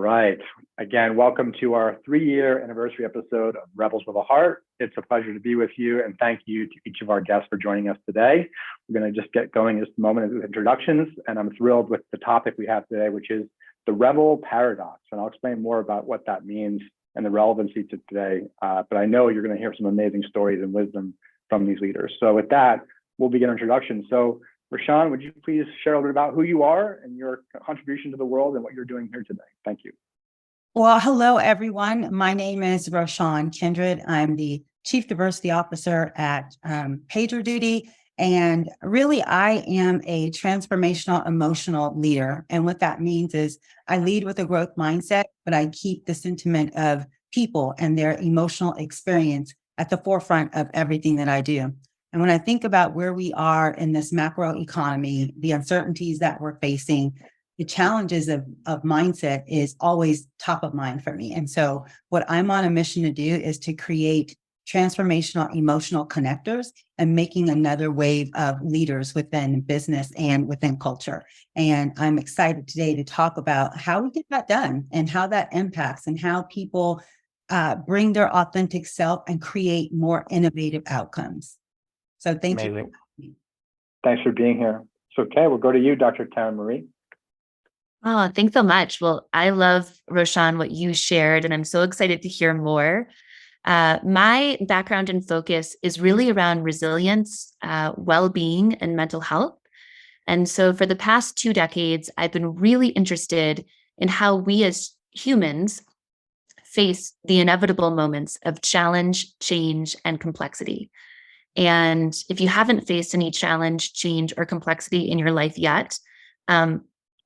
right. Again, welcome to our 3-year anniversary episode of Rebels with a Heart. It's a pleasure to be with you, and thank you to each of our guests for joining us today. We're going to just get going in just a moment with introductions, and I'm thrilled with the topic we have today, which is the rebel paradox. And I'll explain more about what that means and the relevancy to today. But I know you're going to hear some amazing stories and wisdom from these leaders. So with that, we'll begin our introduction. So Roshan, would you please share a little bit about who you are and your contribution to the world and what you're doing here today? Thank you. Well, hello, everyone. My name is Roshan Kindred. I'm the Chief Diversity Officer at PagerDuty. And really, I am a transformational emotional leader. And what that means is I lead with a growth mindset, but I keep the sentiment of people and their emotional experience at the forefront of everything that I do. And when I think about where we are in this macro economy, the uncertainties that we're facing, the challenges of mindset is always top of mind for me. And so what I'm on a mission to do is to create transformational emotional connectors and making another wave of leaders within business and within culture. And I'm excited today to talk about how we get that done and how that impacts and how people bring their authentic self and create more innovative outcomes. So thank you. Thanks for being here. So, okay, we'll go to you, Dr. Taryn Marie. Oh, thanks so much. Well, I love, Roshan, what you shared, and I'm so excited to hear more. My background and focus is really around resilience, well-being, and mental health. And so for the past 2 decades, I've been really interested in how we as humans face the inevitable moments of challenge, change, and complexity. And if you haven't faced any challenge, change, or complexity in your life yet,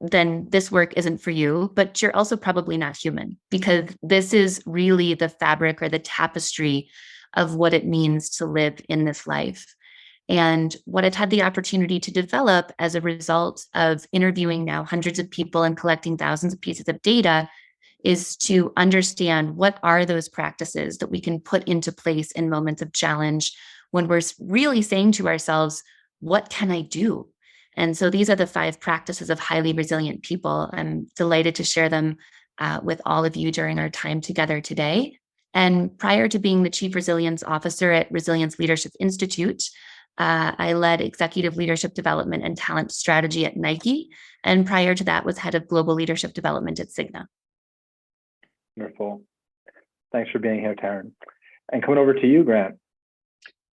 then this work isn't for you, but you're also probably not human, because this is really the fabric or the tapestry of what it means to live in this life. And what I've had the opportunity to develop as a result of interviewing now hundreds of people and collecting thousands of pieces of data is to understand what are those practices that we can put into place in moments of challenge when we're really saying to ourselves, what can I do? And so these are the 5 practices of highly resilient people. I'm delighted to share them with all of you during our time together today. And prior to being the Chief Resilience Officer at Resilience Leadership Institute, I led executive leadership development and talent strategy at Nike. And prior to that was head of global leadership development at Cigna. Wonderful. Thanks for being here, Taryn. And coming over to you, Grant.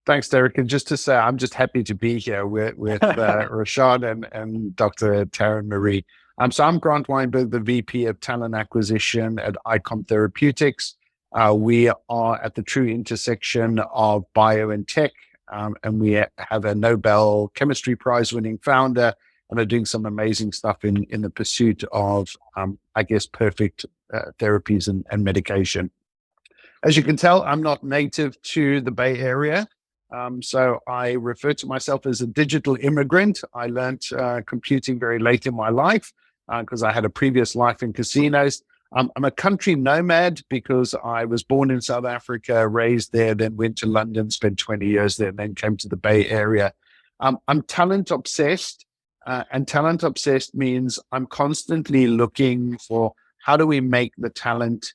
Thanks, Derek. And just to say, I'm just happy to be here with Roshan and Dr. Taryn Marie. So I'm Grant Weinberg, the VP of Talent Acquisition at Eikon Therapeutics. We are at the true intersection of bio and tech, and we have a Nobel Chemistry Prize winning founder and are doing some amazing stuff in the pursuit of, perfect therapies and medication. As you can tell, I'm not native to the Bay Area. So I refer to myself as a digital immigrant. I learned computing very late in my life because I had a previous life in casinos. I'm a country nomad because I was born in South Africa, raised there, then went to London, spent 20 years there, and then came to the Bay Area. I'm talent obsessed, and talent obsessed means I'm constantly looking for how do we make the talent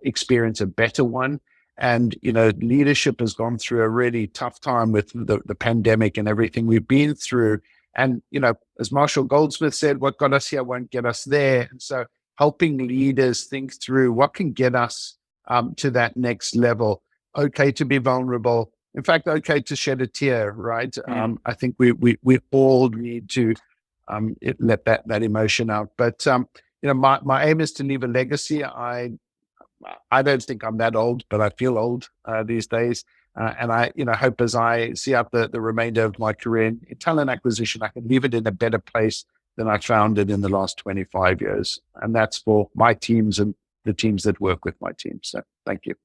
experience a better one. And, leadership has gone through a really tough time with the pandemic and everything we've been through. And, as Marshall Goldsmith said, what got us here won't get us there. And so helping leaders think through what can get us to that next level. Okay to be vulnerable. In fact, okay to shed a tear, right? I think we all need to let that emotion out. But, my aim is to leave a legacy. I don't think I'm that old, but I feel old these days. And I, hope as I see out the remainder of my career in talent acquisition, I can leave it in a better place than I found it in the last 25 years. And that's for my teams and the teams that work with my team. So thank you.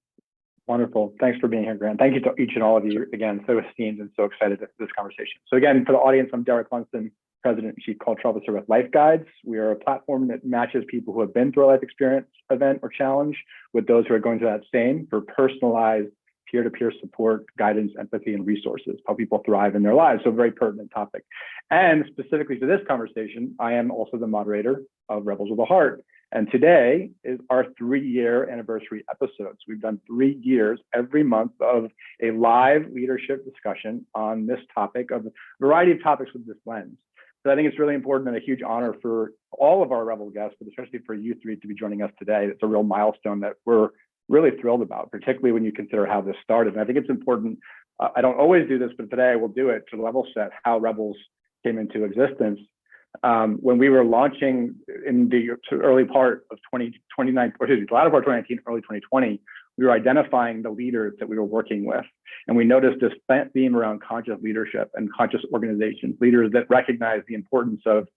Wonderful. Thanks for being here, Grant. Thank you to each and all of you again. So esteemed and so excited for this conversation. So again, for the audience, I'm Derek Lundsten, President and Chief Culture Officer with LifeGuides. We are a platform that matches people who have been through a life experience, event, or challenge with those who are going through that same for personalized peer-to-peer support, guidance, empathy, and resources, how people thrive in their lives. So very pertinent topic. And specifically for this conversation, I am also the moderator of Rebels with a Heart. And today is our 3-year anniversary episode. So we've done 3 years every month of a live leadership discussion on this topic, of a variety of topics with this lens. So I think it's really important and a huge honor for all of our Rebel guests, but especially for you three to be joining us today. It's a real milestone that we're really thrilled about, particularly when you consider how this started. And I think it's important, I don't always do this, but today I will do it to level set how Rebels came into existence. When we were launching in the early part of 2019, or excuse me, the latter part of 2019, early 2020, we were identifying the leaders that we were working with. And we noticed this theme around conscious leadership and conscious organizations, leaders that recognize the importance of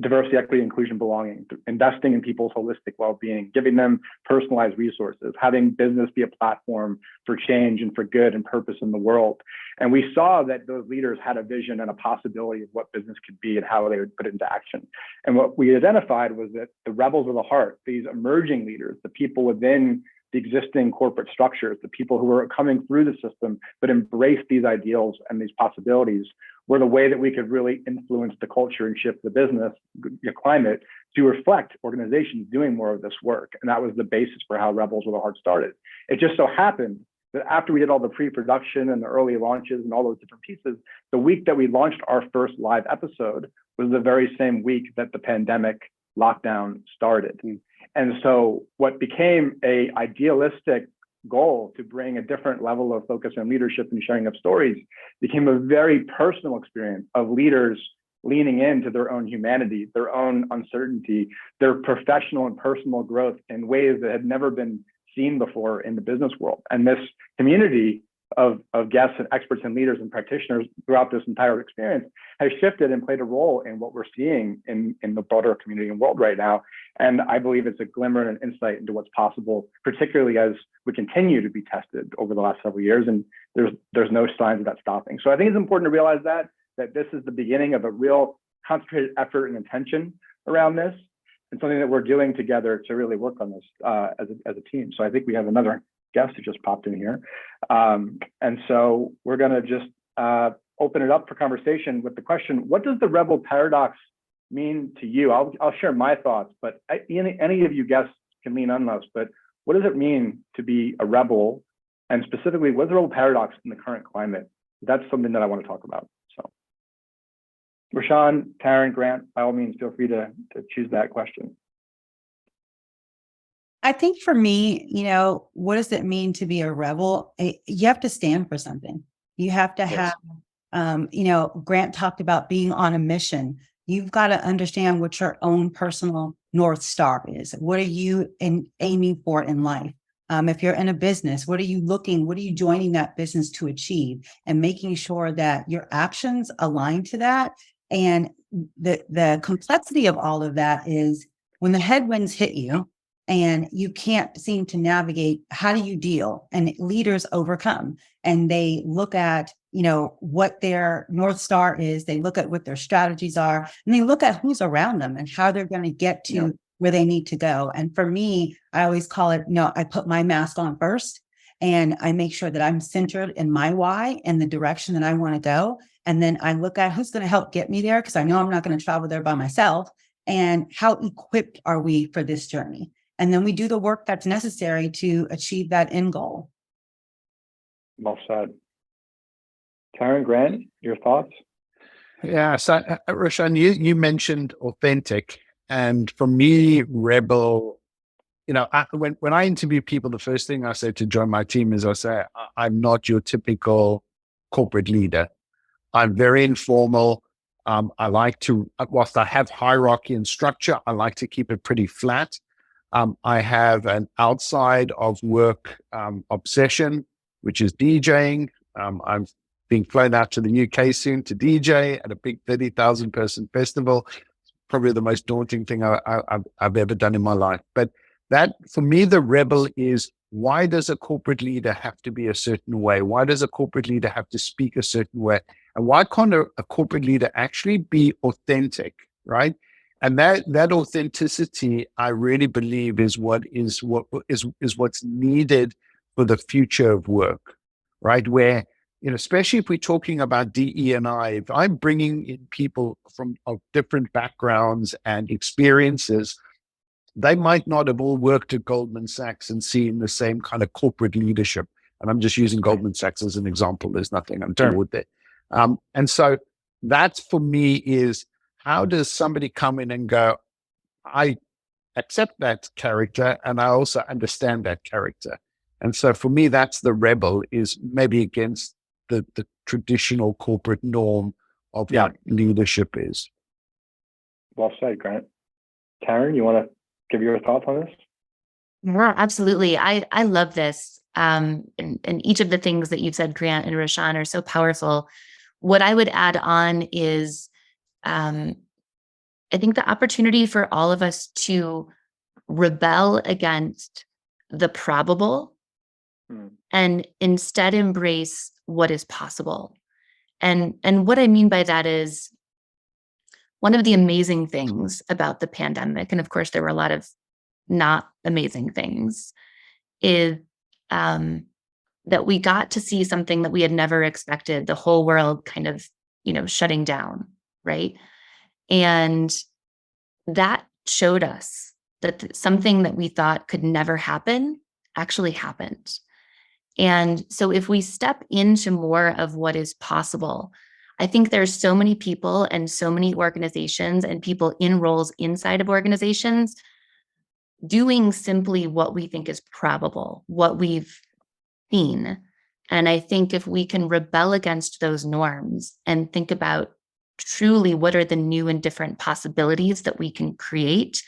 diversity, equity, inclusion, belonging, investing in people's holistic well-being, giving them personalized resources, having business be a platform for change and for good and purpose in the world. And we saw that those leaders had a vision and a possibility of what business could be and how they would put it into action. And what we identified was that the rebels of the heart, these emerging leaders, the people within the existing corporate structures, the people who were coming through the system but embraced these ideals and these possibilities, were the way that we could really influence the culture and shift the business climate to reflect organizations doing more of this work. And that was the basis for how Rebels with a Heart started. It just so happened that after we did all the pre-production and the early launches and all those different pieces, the week that we launched our first live episode was the very same week that the pandemic lockdown started. And so what became a idealistic goal to bring a different level of focus on leadership and sharing of stories became a very personal experience of leaders leaning into their own humanity, their own uncertainty, their professional and personal growth in ways that had never been seen before in the business world. And this community of guests and experts and leaders and practitioners throughout this entire experience has shifted and played a role in what we're seeing in the broader community and world right now. And I believe it's a glimmer and an insight into what's possible, particularly as we continue to be tested over the last several years, and there's no signs of that stopping. So I think it's important to realize that this is the beginning of a real concentrated effort and intention around this, and something that we're doing together to really work on this as a team. So I think we have another guest who just popped in here. And so we're gonna just open it up for conversation with the question, what does the rebel paradox mean to you? I'll share my thoughts, but any of you guests can lean on us, but what does it mean to be a rebel? And specifically, what's the rebel paradox in the current climate? That's something that I want to talk about. So Roshan, Taryn, Grant, by all means, feel free to choose that question. I think for me, what does it mean to be a rebel? You have to stand for something. You have to have, Grant talked about being on a mission. You've got to understand what your own personal North Star is. What are you aiming for in life? If you're in a business, what are you joining that business to achieve, and making sure that your actions align to that. And the complexity of all of that is when the headwinds hit you and you can't seem to navigate, how do you deal? And leaders overcome, and they look at, what their North Star is. They look at what their strategies are, and they look at who's around them and how they're going to get to where they need to go. And for me, I always call it, I put my mask on first, and I make sure that I'm centered in my why and the direction that I want to go. And then I look at who's going to help get me there, because I know I'm not going to travel there by myself. And how equipped are we for this journey? And then we do the work that's necessary to achieve that end goal. Well said. Taryn, Grant, your thoughts? Yeah, so Roshan, you mentioned authentic, and for me, rebel. When I interview people, the first thing I say to join my team is I say, I'm not your typical corporate leader. I'm very informal. I like to, whilst I have hierarchy and structure, I like to keep it pretty flat. I have an outside of work obsession, which is DJing. I'm being flown out to the UK soon to DJ at a big 30,000 person festival. It's probably the most daunting thing I've ever done in my life. But that, for me, the rebel is, why does a corporate leader have to be a certain way? Why does a corporate leader have to speak a certain way? And why can't a corporate leader actually be authentic, right? And that authenticity, I really believe, is what's needed for the future of work, right? Where, especially if we're talking about DE&I, if I'm bringing in people of different backgrounds and experiences, they might not have all worked at Goldman Sachs and seen the same kind of corporate leadership. And I'm just using Goldman Sachs as an example. There's nothing untoward there. And so that for me is, how does somebody come in and go, I accept that character and I also understand that character. And so for me, that's the rebel, is maybe against the traditional corporate norm of what leadership is. Well said, Grant. Taryn, you want to give your thoughts on this? Yeah, absolutely. I love this. And each of the things that you've said, Grant and Roshan, are so powerful. What I would add on is, I think the opportunity for all of us to rebel against the probable and instead embrace what is possible. And what I mean by that is, one of the amazing things about the pandemic, and of course there were a lot of not amazing things, is that we got to see something that we had never expected, the whole world kind of, shutting down, right? And that showed us that something that we thought could never happen actually happened. And so if we step into more of what is possible, I think there's so many people and so many organizations and people in roles inside of organizations doing simply what we think is probable, what we've seen. And I think if we can rebel against those norms and think about truly what are the new and different possibilities that we can create,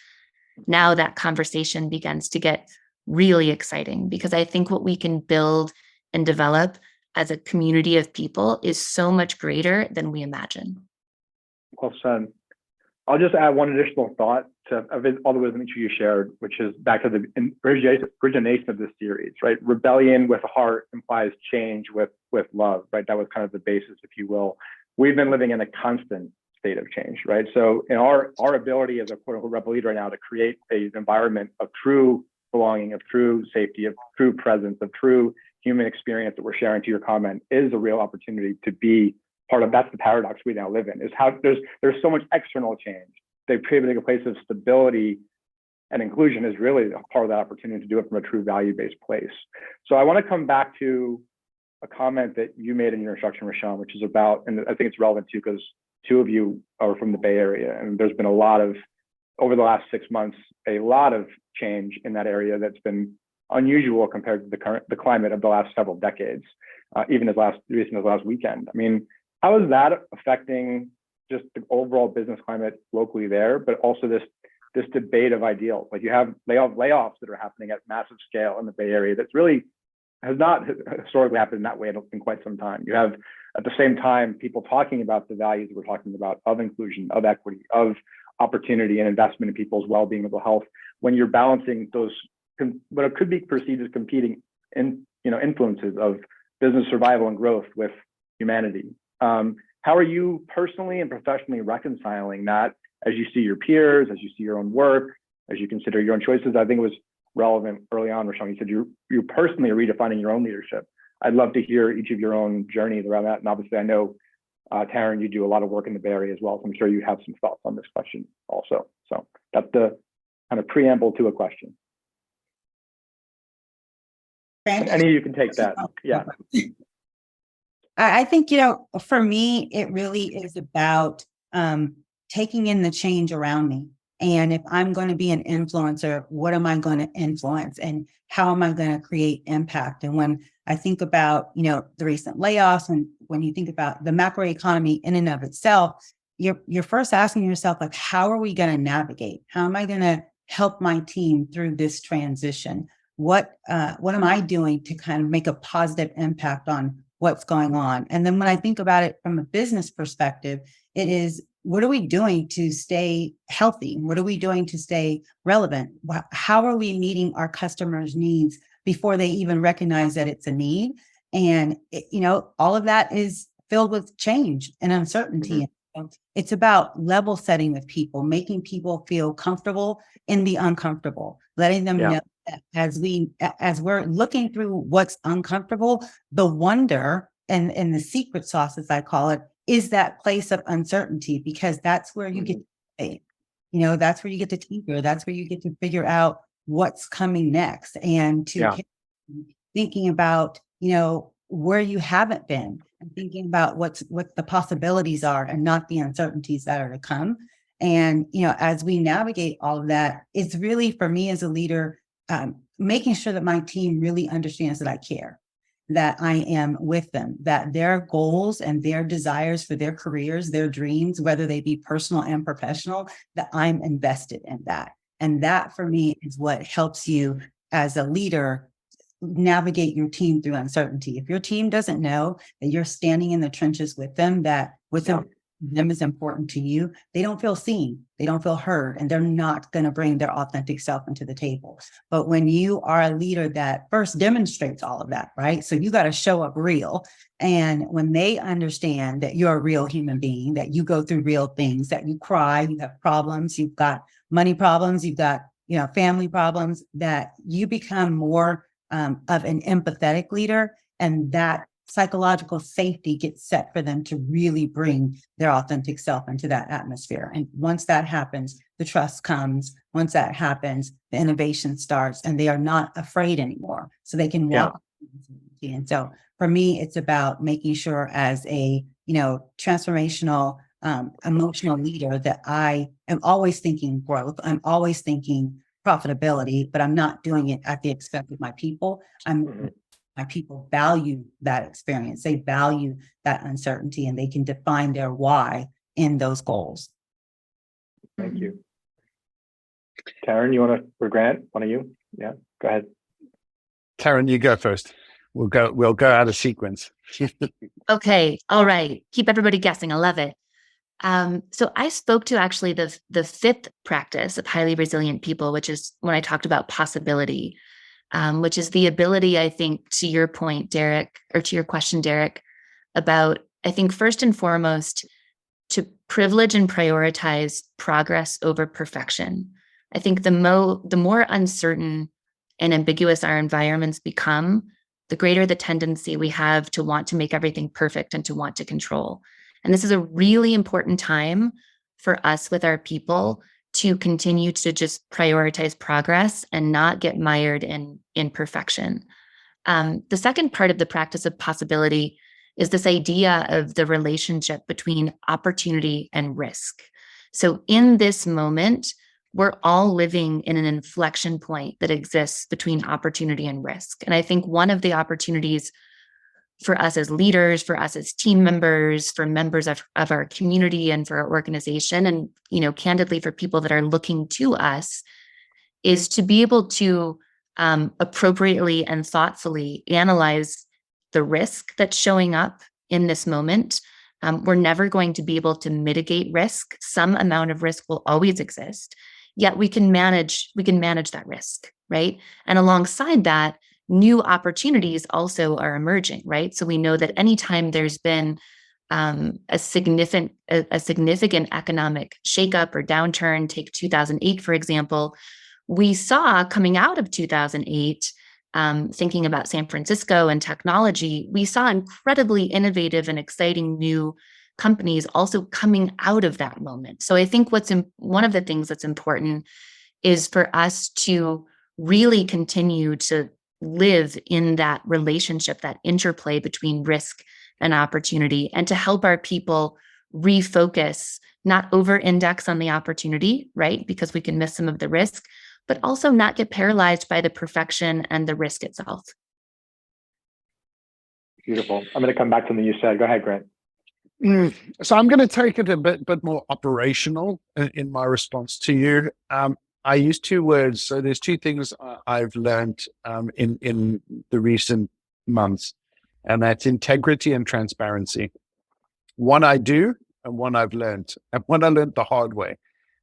now that conversation begins to get really exciting, because I think what we can build and develop as a community of people is so much greater than we imagine. Well said. I'll just add one additional thought to all the wisdom each of you shared, which is back to the origination of this series, right? Rebellion with a heart implies change with love, right? That was kind of the basis, if you will. We've been living in a constant state of change, right? So in our ability as a quote unquote rebel leader right now to create an environment of true belonging, of true safety, of true presence, of true human experience that we're sharing, to your comment, is a real opportunity to be part of. That's the paradox we now live in, is how there's so much external change. They've created a place of stability, and inclusion is really a part of that opportunity to do it from a true value-based place. So I want to come back to a comment that you made in your introduction, Roshan, which is about, and I think it's relevant too, because two of you are from the Bay Area, and there's been a lot of, over the last 6 months, a lot of change in that area that's been unusual compared to the climate of the last several decades, even as recent as last weekend. I mean, how is that affecting just the overall business climate locally there, but also this debate of ideals? Like, you have layoffs that are happening at massive scale in the Bay Area that's really has not historically happened in that way in quite some time. You have, at the same time, people talking about the values that we're talking about of inclusion, of equity, of opportunity and investment in people's well-being, mental health, when you're balancing those what could be perceived as competing influences of business survival and growth with humanity. How are you personally and professionally reconciling that as you see your peers, as you see your own work, as you consider your own choices? I think it was relevant early on, Roshan. You said you're personally redefining your own leadership. I'd love to hear each of your own journeys around that. And obviously, I know, Taryn, you do a lot of work in the Bay Area as well, so I'm sure you have some thoughts on this question also. So that's the kind of preamble to a question. Any of you can take that. Yeah. I think, for me, it really is about taking in the change around me. And if I'm going to be an influencer, what am I going to influence and how am I going to create impact? And when I think about, the recent layoffs, and when you think about the macroeconomy in and of itself, you're first asking yourself, like, how are we going to navigate? How am I going to help my team through this transition? What am I doing to kind of make a positive impact on what's going on? And then when I think about it from a business perspective, it is, what are we doing to stay healthy? What are we doing to stay relevant? How are we meeting our customers' needs before they even recognize that it's a need? And, all of that is filled with change and uncertainty. Mm-hmm. It's about level setting with people, making people feel comfortable in the uncomfortable, letting them know that as we're looking through what's uncomfortable, the wonder and the secret sauce, as I call it, is that place of uncertainty, because that's where you get faith. that's where you get to tinker. That's where you get to figure out what's coming next, and to thinking about, where you haven't been, and thinking about what the possibilities are and not the uncertainties that are to come. And, as we navigate all of that, it's really, for me as a leader, making sure that my team really understands that I care, that I am with them, that their goals and their desires for their careers, their dreams, whether they be personal and professional, that I'm invested in that. And that, for me, is what helps you as a leader navigate your team through uncertainty. If your team doesn't know that you're standing in the trenches with them, that with them is important to you, they don't feel seen, they don't feel heard, and they're not going to bring their authentic self into the table. But when you are a leader that first demonstrates all of that, right? So you got to show up real. And when they understand that you're a real human being, that you go through real things, that you cry, you have problems, you've got money problems, you've got, family problems, that you become more of an empathetic leader, and that psychological safety gets set for them to really bring their authentic self into that atmosphere. And once that happens, the trust comes. Once that happens, the innovation starts, and they are not afraid anymore. So they can walk. Yeah. And so for me, it's about making sure, as a, transformational, emotional leader, that I am always thinking growth. I'm always thinking profitability, but I'm not doing it at the expense of my people. My people value that experience. They value that uncertainty, and they can define their why in those goals. Thank you. Taryn, you want to, or Grant, one of you? Yeah, go ahead. Taryn, you go first. We'll go out of sequence. Okay. All right. Keep everybody guessing. I love it. So I spoke to actually the fifth practice of highly resilient people, which is when I talked about possibility, which is the ability, I think, to your point, Derek, or to your question, Derek, about, I think, first and foremost, to privilege and prioritize progress over perfection. I think the more uncertain and ambiguous our environments become, the greater the tendency we have to want to make everything perfect and to want to control. And this is a really important time for us with our people to continue to just prioritize progress and not get mired in imperfection. The second part of the practice of possibility is this idea of the relationship between opportunity and risk. So in this moment, we're all living in an inflection point that exists between opportunity and risk. And I think one of the opportunities for us as leaders, for us as team members, for members of our community, and for our organization, and, candidly, for people that are looking to us, is to be able to appropriately and thoughtfully analyze the risk that's showing up in this moment. We're never going to be able to mitigate risk. Some amount of risk will always exist, yet we can manage that risk, right? And alongside that, new opportunities also are emerging, right? So we know that anytime there's been a significant economic shakeup or downturn, take 2008, for example, we saw coming out of 2008, thinking about San Francisco and technology, we saw incredibly innovative and exciting new companies also coming out of that moment. So I think one of the things that's important is for us to really continue to live in that relationship, that interplay between risk and opportunity, and to help our people refocus, not over-index on the opportunity, right? Because we can miss some of the risk, but also not get paralyzed by the perfection and the risk itself. Beautiful. I'm going to come back to something you said. Go ahead, Grant. So I'm going to take it a bit more operational in my response to you. I use two words. So there's two things I've learned in the recent months, and that's integrity and transparency. One I do, and one I've learned, and one I learned the hard way.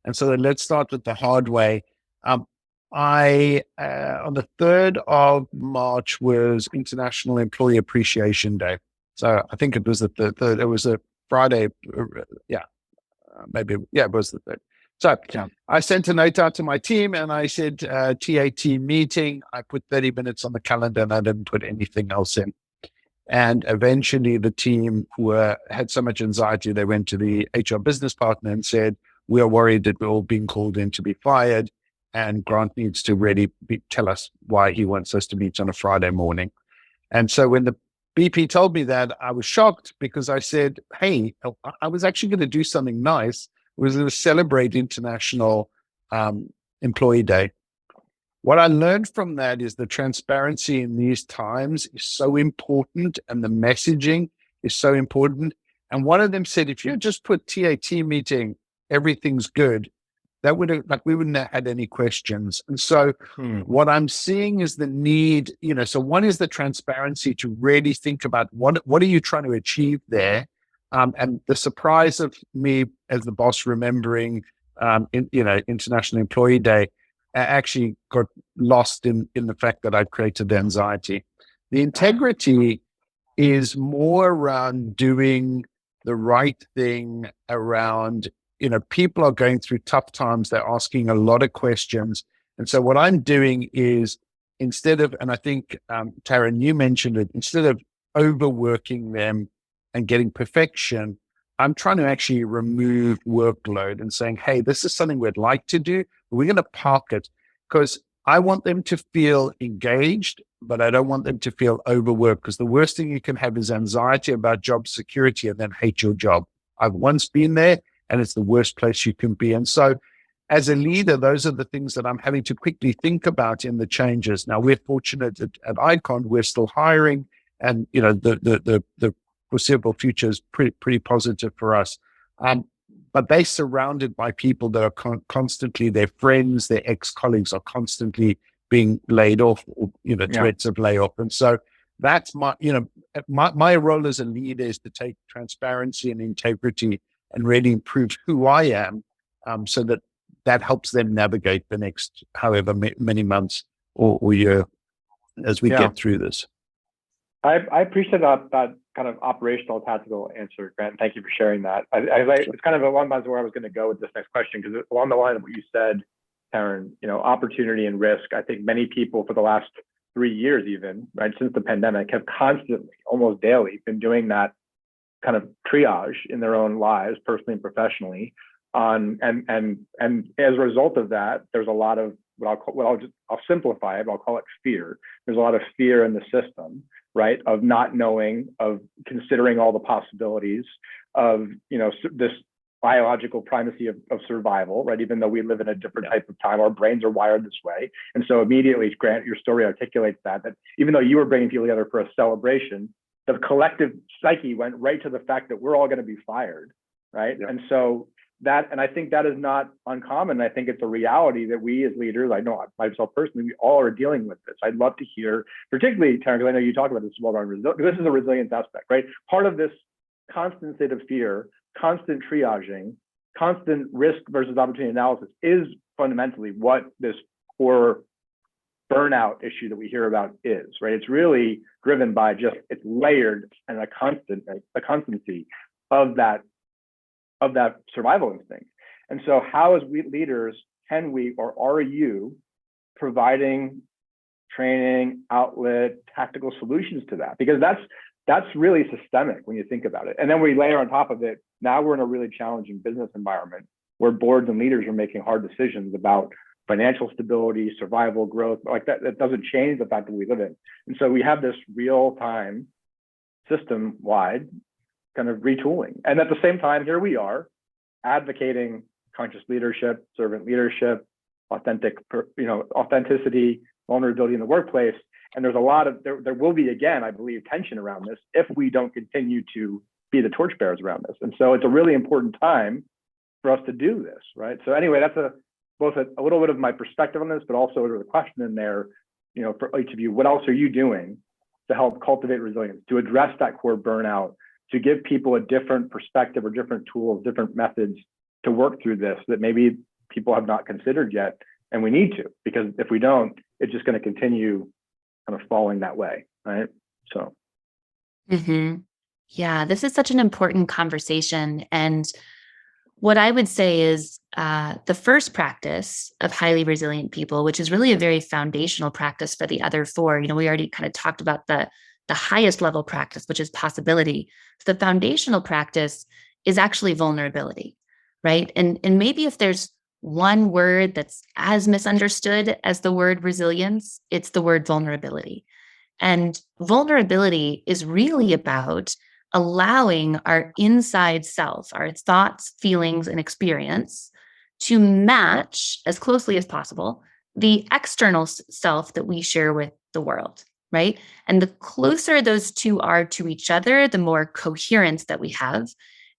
And so let's start with the hard way. I on the 3rd of March was International Employee Appreciation Day. So I think it was the 3rd. It was a Friday. It was the 3rd. So I sent a note out to my team and I said, TAT meeting. I put 30 minutes on the calendar and I didn't put anything else in. And eventually the team had so much anxiety, they went to the HR business partner and said, we're worried that we're all being called in to be fired, and Grant needs to really tell us why he wants us to meet on a Friday morning. And so when the BP told me that, I was shocked because I said, hey, I was actually going to do something nice. I was going to celebrate International Employee Day. What I learned from that is the transparency in these times is so important, and the messaging is so important. And one of them said, if you just put TAT meeting, everything's good, that would have, like, we wouldn't have had any questions. And so what I'm seeing is the need, so one is the transparency to really think about what are you trying to achieve there? And the surprise of me as the boss remembering, International Employee Day, I actually got lost in the fact that I'd created the anxiety. The integrity is more around doing the right thing around, people are going through tough times. They're asking a lot of questions. And so what I'm doing is, instead of, and I think, Taryn, you mentioned it, instead of overworking them and getting perfection, I'm trying to actually remove workload and saying, hey, this is something we'd like to do, but we're going to park it, because I want them to feel engaged, but I don't want them to feel overworked, because the worst thing you can have is anxiety about job security and then hate your job. I've once been there, and it's the worst place you can be. And so as a leader, those are the things that I'm having to quickly think about in the changes. Now, we're fortunate at Eikon, we're still hiring, and the foreseeable future is pretty positive for us. But they're surrounded by people that are constantly, their friends, their ex-colleagues are constantly being laid off, or, threats of layoff. And so that's my role as a leader is to take transparency and integrity and really improve who I am, so that helps them navigate the next however many months or year as we get through this. I appreciate that kind of operational, tactical answer, Grant. Thank you for sharing that. It's kind of along the lines of where I was going to go with this next question, because along the line of what you said, Taryn, opportunity and risk. I think many people for the last 3 years, even right since the pandemic, have constantly, almost daily, been doing that kind of triage in their own lives, personally and professionally. And as a result of that, there's a lot of I'll simplify it, but I'll call it fear. There's a lot of fear in the system, right? Of not knowing, of considering all the possibilities of, this biological primacy of survival, right? Even though we live in a different type of time, our brains are wired this way. And so immediately, Grant, your story articulates that even though you were bringing people together for a celebration, the collective psyche went right to the fact that we're all going to be fired, right? Yeah. And so and I think that is not uncommon. I think it's a reality that we as leaders, I know myself personally, we all are dealing with this. I'd love to hear, particularly, Taryn, because I know you talk about this as well, this is a resilience aspect, right? Part of this constant state of fear, constant triaging, constant risk versus opportunity analysis is fundamentally what this core burnout issue that we hear about is, right? It's really driven by it's layered and a constancy of that survival instinct. And so how as we leaders can we, or are you, providing training, outlet, tactical solutions to that? Because that's really systemic when you think about it. And then we layer on top of it, now we're in a really challenging business environment where boards and leaders are making hard decisions about financial stability, survival, growth, like that. That doesn't change the fact that we live in. And so we have this real-time, system-wide kind of retooling. And at the same time, here we are advocating conscious leadership, servant leadership, authenticity, vulnerability in the workplace. And there's a lot of, there will be, again, I believe, tension around this if we don't continue to be the torchbearers around this. And so it's a really important time for us to do this, right? So anyway, that's both a little bit of my perspective on this, but also there's a question in there, for each of you, what else are you doing to help cultivate resilience, to address that core burnout, to give people a different perspective or different tools, different methods to work through this that maybe people have not considered yet. And we need to, because if we don't, it's just going to continue kind of falling that way, right? So. Yeah, this is such an important conversation. And what I would say is the first practice of highly resilient people, which is really a very foundational practice for the other four, we already kind of talked about the highest level practice, which is possibility. So the foundational practice is actually vulnerability. right? And maybe if there's one word that's as misunderstood as the word resilience, it's the word vulnerability. And vulnerability is really about allowing our inside self, our thoughts, feelings, and experience to match as closely as possible the external self that we share with the world, right? And the closer those two are to each other, the more coherence that we have.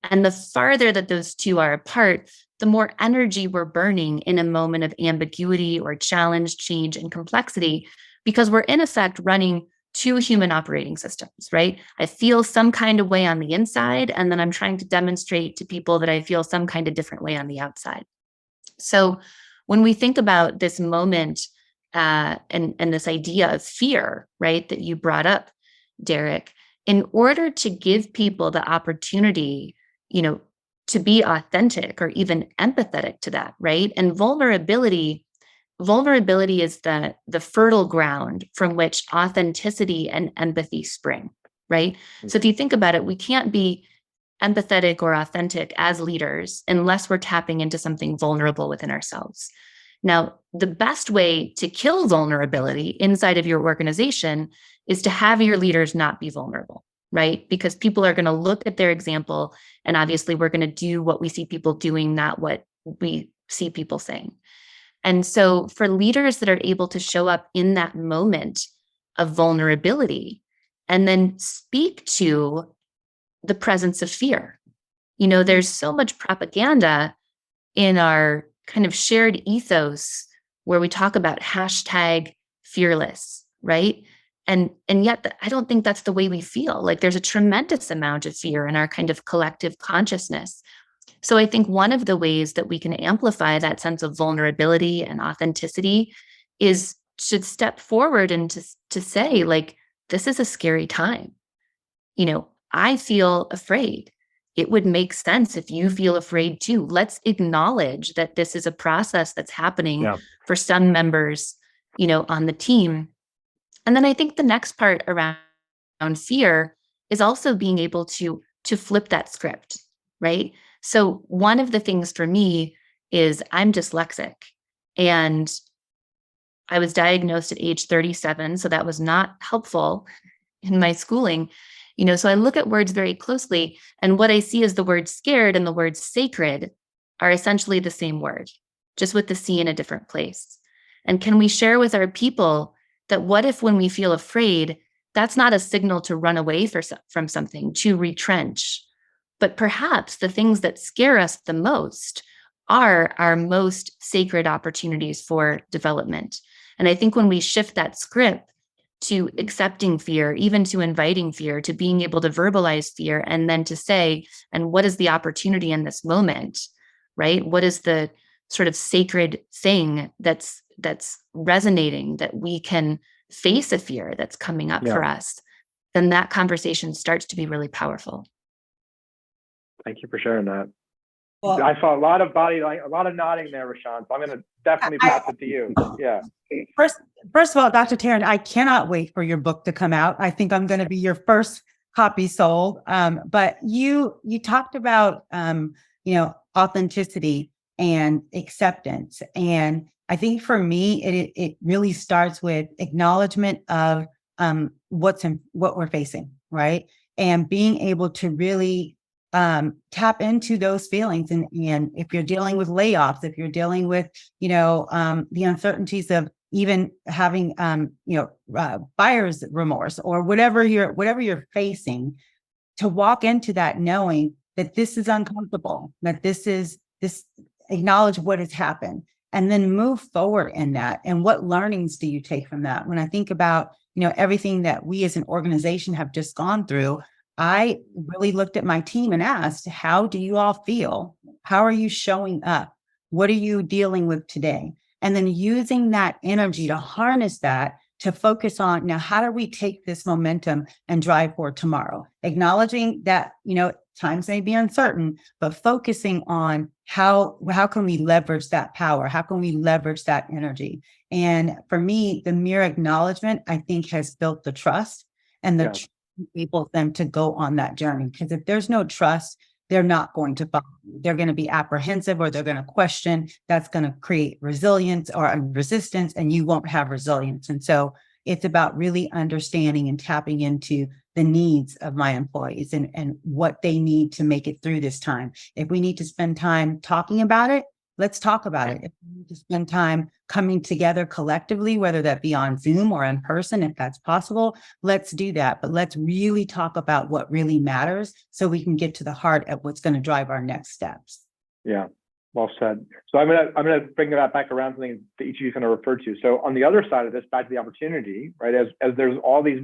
And the farther that those two are apart, the more energy we're burning in a moment of ambiguity or challenge, change, and complexity, because we're in effect running two human operating systems, right? I feel some kind of way on the inside, and then I'm trying to demonstrate to people that I feel some kind of different way on the outside. So when we think about this moment and this idea of fear, right, that you brought up, Derek, in order to give people the opportunity, to be authentic or even empathetic to that, right? And vulnerability is the fertile ground from which authenticity and empathy spring, right? So if you think about it, we can't be empathetic or authentic as leaders unless we're tapping into something vulnerable within ourselves. Now, the best way to kill vulnerability inside of your organization is to have your leaders not be vulnerable, right? Because people are going to look at their example, and obviously we're going to do what we see people doing, not what we see people saying. And so for leaders that are able to show up in that moment of vulnerability and then speak to the presence of fear. There's so much propaganda in our kind of shared ethos where we talk about hashtag fearless, right? And yet I don't think that's the way we feel. Like there's a tremendous amount of fear in our kind of collective consciousness. So I think one of the ways that we can amplify that sense of vulnerability and authenticity is to step forward and to say, like, this is a scary time. I feel afraid. It would make sense if you feel afraid too. Let's acknowledge that this is a process that's happening for some members, on the team. And then I think the next part around fear is also being able to flip that script, right? So one of the things for me is I'm dyslexic, and I was diagnosed at age 37. So that was not helpful in my schooling. So I look at words very closely, and what I see is the word scared and the word sacred are essentially the same word, just with the C in a different place. And can we share with our people that what if when we feel afraid, that's not a signal to run away from something, to retrench, but perhaps the things that scare us the most are our most sacred opportunities for development. And I think when we shift that script to accepting fear, even to inviting fear, to being able to verbalize fear, and then to say, and what is the opportunity in this moment, right? What is the sort of sacred thing that's resonating, that we can face a fear that's coming up for us? Then that conversation starts to be really powerful. Thank you for sharing that. Well, I saw a lot of nodding there, Roshan. So I'm going to definitely pass it to you. Yeah. First of all, Dr. Taryn, I cannot wait for your book to come out. I think I'm going to be your first copy sold. But you talked about authenticity and acceptance, and I think for me it really starts with acknowledgement of what we're facing, right? And being able to really tap into those feelings. And if you're dealing with layoffs, if you're dealing with, the uncertainties of even having, buyer's remorse or whatever you're facing, to walk into that knowing that this is uncomfortable, that this acknowledge what has happened, and then move forward in that. And what learnings do you take from that? When I think about, everything that we as an organization have just gone through, I really looked at my team and asked, how do you all feel? How are you showing up? What are you dealing with today? And then using that energy to harness that, to focus on, now, how do we take this momentum and drive for tomorrow? Acknowledging that, times may be uncertain, but focusing on how can we leverage that power? How can we leverage that energy? And for me, the mere acknowledgement, I think, has built the trust and the able them to go on that journey. Because if there's no trust, they're not going to follow you. They're going to be apprehensive, or they're going to question. That's going to create resilience or resistance, and you won't have resilience. And so it's about really understanding and tapping into the needs of my employees and what they need to make it through this time. If we need to spend time talking about it, let's talk about it. If we need to spend time coming together collectively, whether that be on Zoom or in person, if that's possible, let's do that. But let's really talk about what really matters so we can get to the heart of what's going to drive our next steps. Yeah, well said. So I'm gonna bring that back around, something that each of you kind of referred to. So on the other side of this, back to the opportunity, right? As there's all these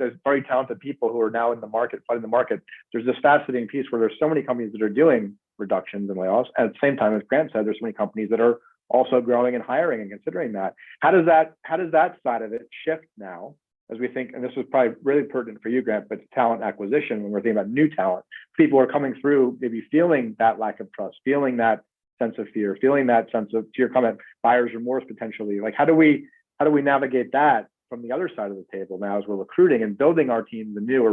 there's very talented people who are now in the market, fighting the market. There's this fascinating piece where there's so many companies that are doing reductions and layoffs. At the same time, as Grant said, there's so many companies that are also growing and hiring and considering that. How does that side of it shift now as we think, and this was probably really pertinent for you, Grant, but talent acquisition, when we're thinking about new talent, people are coming through maybe feeling that lack of trust, feeling that sense of fear, feeling that sense of, to your comment, buyer's remorse potentially. Like, how do we navigate that from the other side of the table now as we're recruiting and building our teams anew, or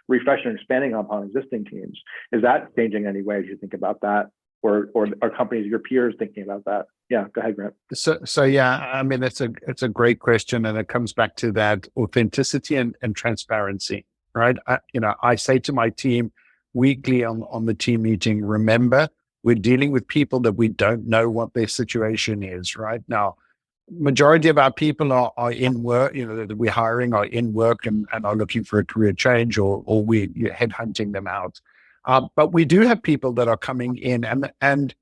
refreshing and expanding upon existing teams? Is that changing in any way as you think about that? Or are companies, your peers, thinking about that? Yeah, go ahead, Grant. So yeah, I mean, it's a great question, and it comes back to that authenticity and transparency, right? I say to my team weekly on the team meeting, remember, we're dealing with people that we don't know what their situation is right now. Majority of our people are in work, that we're hiring are in work and are looking for a career change, or we're headhunting them out. But we do have people that are coming in, and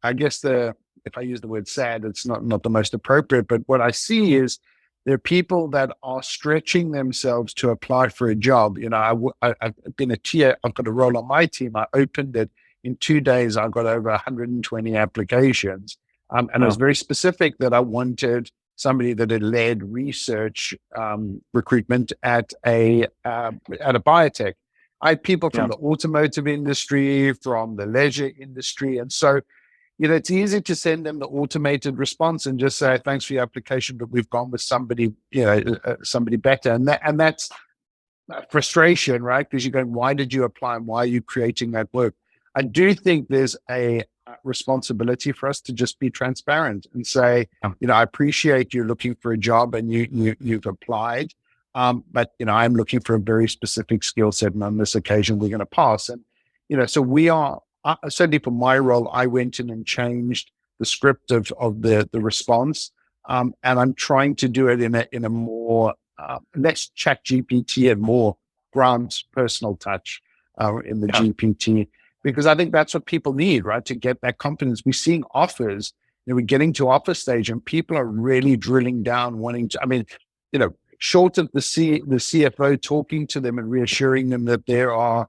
I guess if I use the word sad, it's not the most appropriate, but what I see is there are people that are stretching themselves to apply for a job. I've been a tier, I've got a role on my team. I opened it in 2 days. I got over 120 applications. And I was very specific that I wanted somebody that had led research recruitment at a biotech. I had people from the automotive industry, from the leisure industry. And so, it's easy to send them the automated response and just say, thanks for your application, but we've gone with somebody, somebody better. And that's frustration, right? Because you're going, why did you apply and why are you creating that work? I do think there's a responsibility for us to just be transparent and say, I appreciate you're looking for a job and you've applied. But I'm looking for a very specific skill set, and on this occasion we're going to pass. And so we are certainly for my role, I went in and changed the script of the response, and I'm trying to do it in a more less chat GPT and more Grant's personal touch in the GPT, because I think that's what people need, right? To get that confidence. We're seeing offers, we're getting to offer stage, and people are really drilling down, wanting to. I mean, short of the CFO talking to them and reassuring them that there are,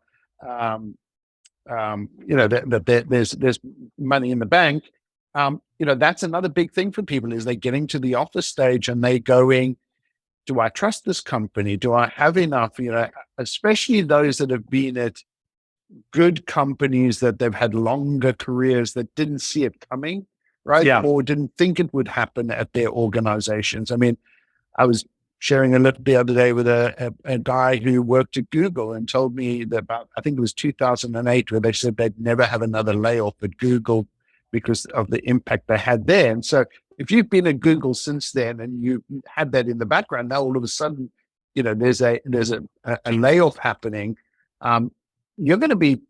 that there's money in the bank. That's another big thing for people, is they're getting to the offer stage and they going, do I trust this company? Do I have enough? Especially those that have been at good companies that they've had longer careers that didn't see it coming, right? Yeah. Or didn't think it would happen at their organizations. I mean, I was sharing a little the other day with a guy who worked at Google and told me that about, I think it was 2008, where they said they'd never have another layoff at Google because of the impact they had there. And so if you've been at Google since then and you had that in the background, now all of a sudden, there's a layoff happening, you're going to be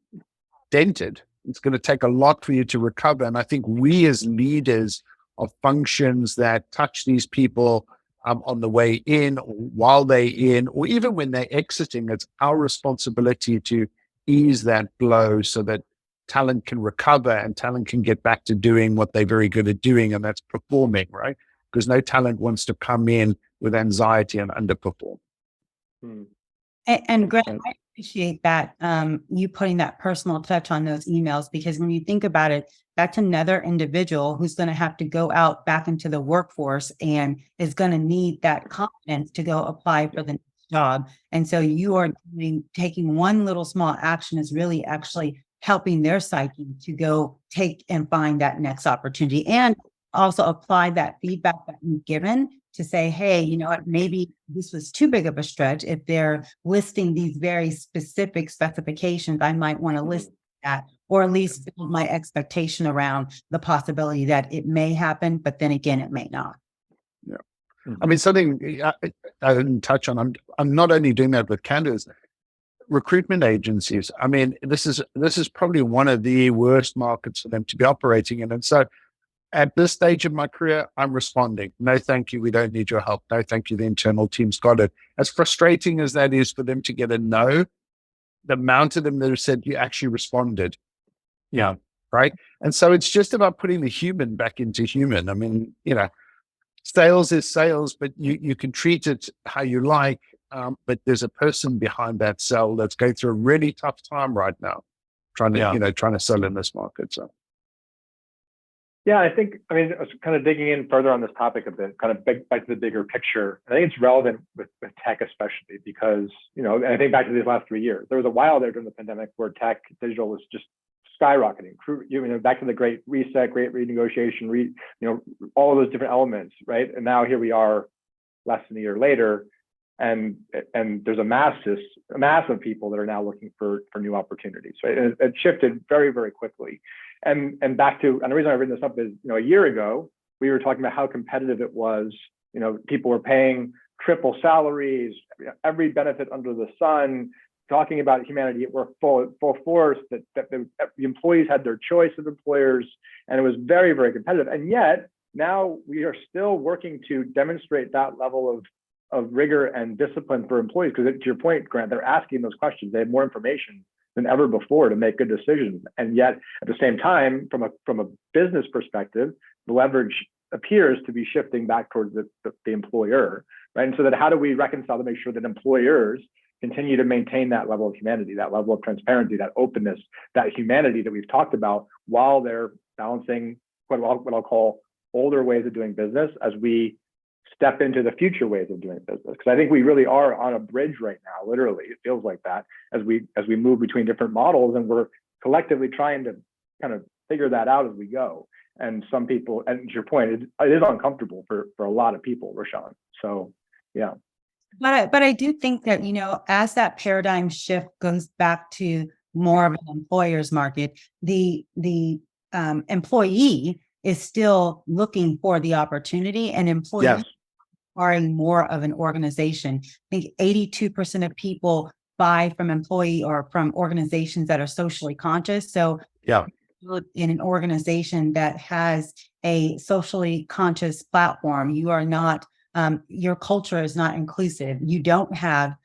dented. It's going to take a lot for you to recover. And I think we as leaders of functions that touch these people on the way in, or while they're in, or even when they're exiting, it's our responsibility to ease that blow so that talent can recover and talent can get back to doing what they're very good at doing, and that's performing, right? Because no talent wants to come in with anxiety and underperform. And Grant, I appreciate that, you putting that personal touch on those emails, because when you think about it, that's another individual who's going to have to go out back into the workforce and is going to need that confidence to go apply for the next job. And so you are taking one little small action is really actually helping their psyche to go take and find that next opportunity, and also apply that feedback that you've given to say, hey, you know what, maybe this was too big of a stretch. If they're listing these very specific specifications, I might want to list that, or at least build my expectation around the possibility that it may happen, but then again, it may not. Yeah. I mean, something I didn't touch on, I'm not only doing that with candidates, recruitment agencies. I mean, this is probably one of the worst markets for them to be operating in. And so at this stage of my career, I'm responding. No, thank you. We don't need your help. No, thank you. The internal team's got it. As frustrating as that is for them to get a no, the amount of them that have said you actually responded. Yeah. Right. And so it's just about putting the human back into human. I mean, sales is sales, but you can treat it how you like. But there's a person behind that sell that's going through a really tough time right now, trying to sell in this market. So. Yeah, I mean, I was kind of digging in further on this topic a bit, kind of back to the bigger picture. I think it's relevant with tech, especially because, and I think back to these last 3 years, there was a while there during the pandemic where tech, digital was just skyrocketing. Back to the great reset, great renegotiation, all of those different elements, right? And now here we are, less than a year later, and there's a mass of people that are now looking for new opportunities, right? And it shifted very, very quickly. And the reason I've written this up is, a year ago, we were talking about how competitive it was. People were paying triple salaries, every benefit under the sun, talking about humanity at work full force, that the employees had their choice of employers, and it was very, very competitive. And yet now we are still working to demonstrate that level of rigor and discipline for employees, because to your point, Grant, they're asking those questions. They have more information than ever before to make good decisions. And yet at the same time, from a business perspective, the leverage appears to be shifting back towards the employer, right? And so that how do we reconcile to make sure that employers continue to maintain that level of humanity, that level of transparency, that openness, that humanity that we've talked about, while they're balancing what I'll call older ways of doing business as we step into the future ways of doing business? Because I think we really are on a bridge right now. Literally, it feels like that as we move between different models, and we're collectively trying to kind of figure that out as we go. And some people, and to your point, it is uncomfortable for a lot of people, Roshan. So, yeah. But I do think that, as that paradigm shift goes back to more of an employer's market, the employee is still looking for the opportunity, and employees are more of an organization. I think 82% of people buy from employee or from organizations that are socially conscious. So in an organization that has a socially conscious platform, you are not, your culture is not inclusive. You don't have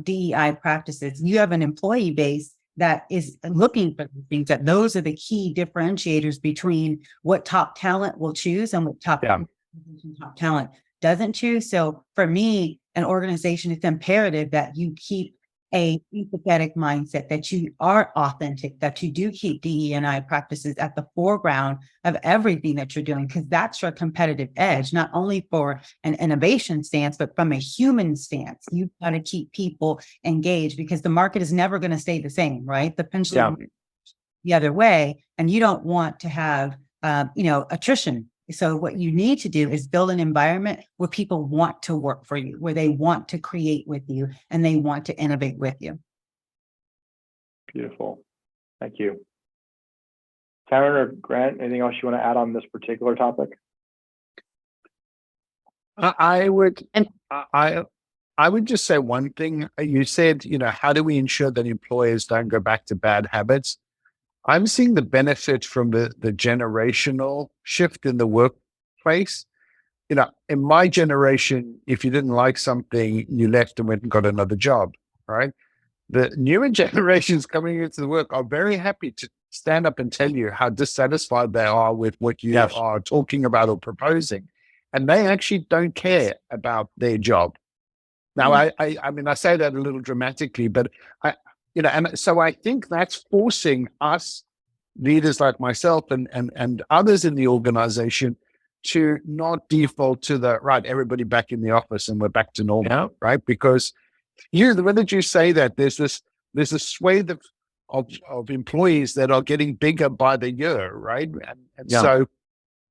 DEI practices. You have an employee base that is looking for things. That those are the key differentiators between what top talent will choose and what top talent doesn't choose. So for me, an organization, it's imperative that you keep a empathetic mindset, that you are authentic, that you do keep DE&I practices at the foreground of everything that you're doing, because that's your competitive edge, not only for an innovation stance, but from a human stance. You've got to keep people engaged, because the market is never going to stay the same, right? The pendulum the other way, and you don't want to have, attrition. So what you need to do is build an environment where people want to work for you, where they want to create with you, and they want to innovate with you. Beautiful. Thank you. Taryn or Grant, anything else you want to add on this particular topic? I would just say one thing. You said, how do we ensure that employers don't go back to bad habits? I'm seeing the benefit from the generational shift in the workplace. In my generation, if you didn't like something, you left and went and got another job, right? The newer generations coming into the work are very happy to stand up and tell you how dissatisfied they are with what you are talking about or proposing. And they actually don't care about their job. Now, I mean, I say that a little dramatically, but and so I think that's forcing us, leaders like myself and others in the organization, to not default to everybody back in the office and we're back to normal, right? Because the way that you say that, there's a swathe of employees that are getting bigger by the year, right? And so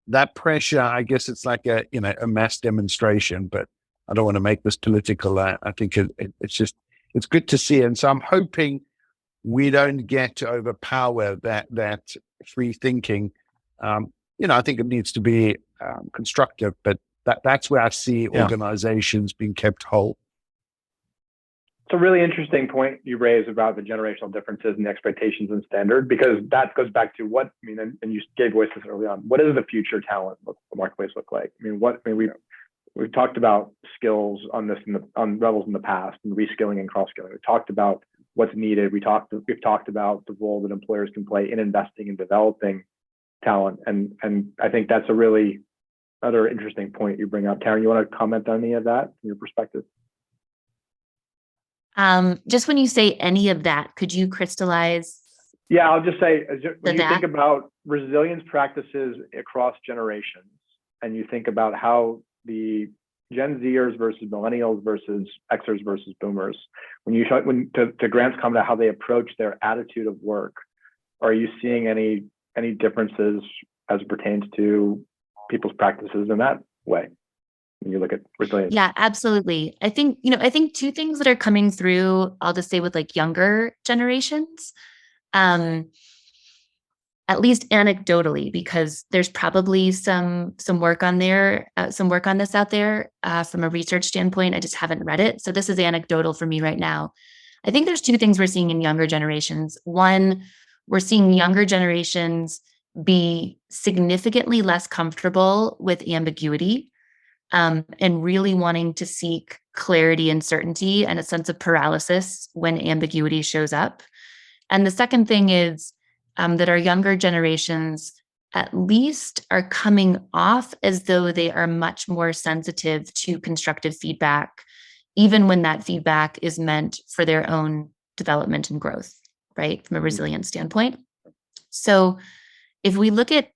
that pressure, I guess it's like a mass demonstration, but I don't want to make this political. I think it's good to see. And so I'm hoping we don't get to overpower that free thinking. I think it needs to be constructive, but that's where I see organizations being kept whole. It's a really interesting point you raised about the generational differences in the expectations and standard, because that goes back to and you gave voice to this early on. What does the future talent marketplace look like? We've talked about skills on levels in the past, and reskilling and cross-skilling. We've talked about what's needed. We've talked about the role that employers can play in investing and developing talent. And I think that's a really other interesting point you bring up. Taryn, you want to comment on any of that from your perspective? Just when you say any of that, could you crystallize? Yeah, I'll just say, when you think about resilience practices across generations, and you think about how the Gen Zers versus millennials versus Xers versus boomers, to Grant's comment on how they approach their attitude of work, are you seeing any differences as it pertains to people's practices in that way when you look at resilience? Yeah, absolutely. I think two things that are coming through, I'll just say with like younger generations, at least anecdotally, because there's probably some work on this out there from a research standpoint. I just haven't read it. So this is anecdotal for me right now. I think there's two things we're seeing in younger generations. One, we're seeing younger generations be significantly less comfortable with ambiguity, and really wanting to seek clarity and certainty and a sense of paralysis when ambiguity shows up. And the second thing is that our younger generations at least are coming off as though they are much more sensitive to constructive feedback, even when that feedback is meant for their own development and growth, right? From a resilience standpoint. So if we look at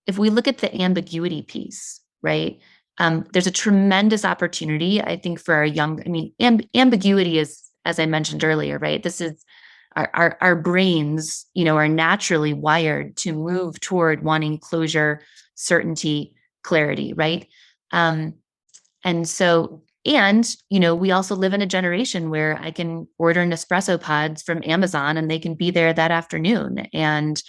the ambiguity piece, right? There's a tremendous opportunity, I think, for ambiguity is, as I mentioned earlier, right? This is our brains, are naturally wired to move toward wanting closure, certainty, clarity, right? We also live in a generation where I can order Nespresso pods from Amazon and they can be there that afternoon. And